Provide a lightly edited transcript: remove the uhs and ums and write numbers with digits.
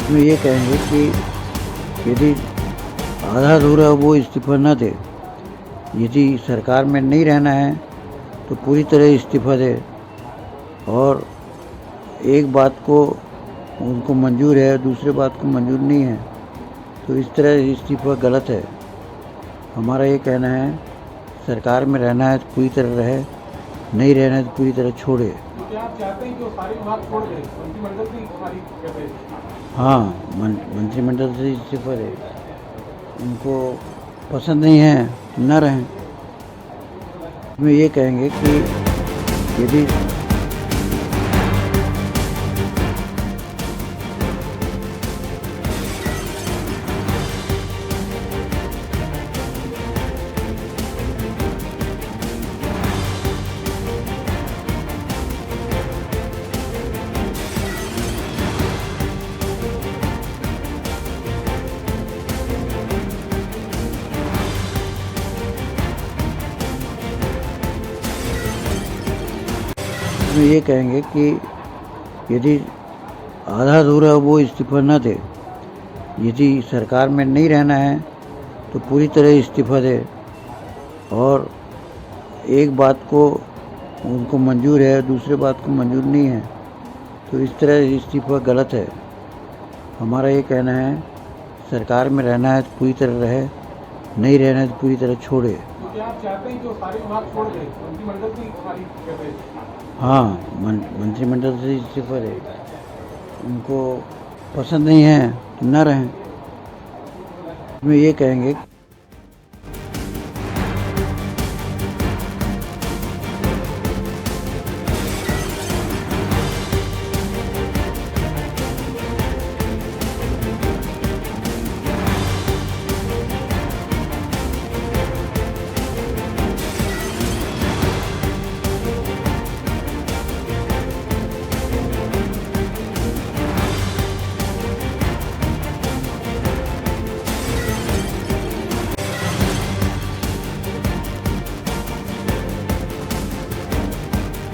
इसमें ये कहेंगे कि यदि आधा अधूरा वो इस्तीफा न दे, यदि सरकार में नहीं रहना है तो पूरी तरह इस्तीफा दे, और एक बात को उनको मंजूर है, दूसरे बात को मंजूर नहीं है, तो इस तरह इस्तीफा गलत है। हमारा ये कहना है, सरकार में रहना है तो पूरी तरह रहे, नहीं रहना है तो पूरी तरह छोड़े। तो क्या आप चाहते हैं कि वो सारे विभाग छोड़ दें, मंत्रिमंडल से खाली कर दें? हाँ, मंत्रिमंडल से इस्तीफा दे। उनको पसंद नहीं है तो न रहें। इसमें ये कहेंगे कि यदि इसमें ये कहेंगे कि यदि आधा अधूरा वो इस्तीफा न दे, यदि सरकार में नहीं रहना है तो पूरी तरह इस्तीफा दे, और एक बात को उनको मंजूर है, दूसरे बात को मंजूर नहीं है, तो इस तरह इस्तीफा गलत है। हमारा ये कहना है, सरकार में रहना है तो पूरी तरह रहे, नहीं रहना है तो पूरी तरह छोड़े। तो क्या आप चाहते हैं कि वो सारे विभाग छोड़ दें, मंत्रिमंडल से खाली कर दें? हाँ, मंत्रिमंडल से इस्तीफा दे। उनको पसंद नहीं है तो न रहें। इसमें ये कहेंगे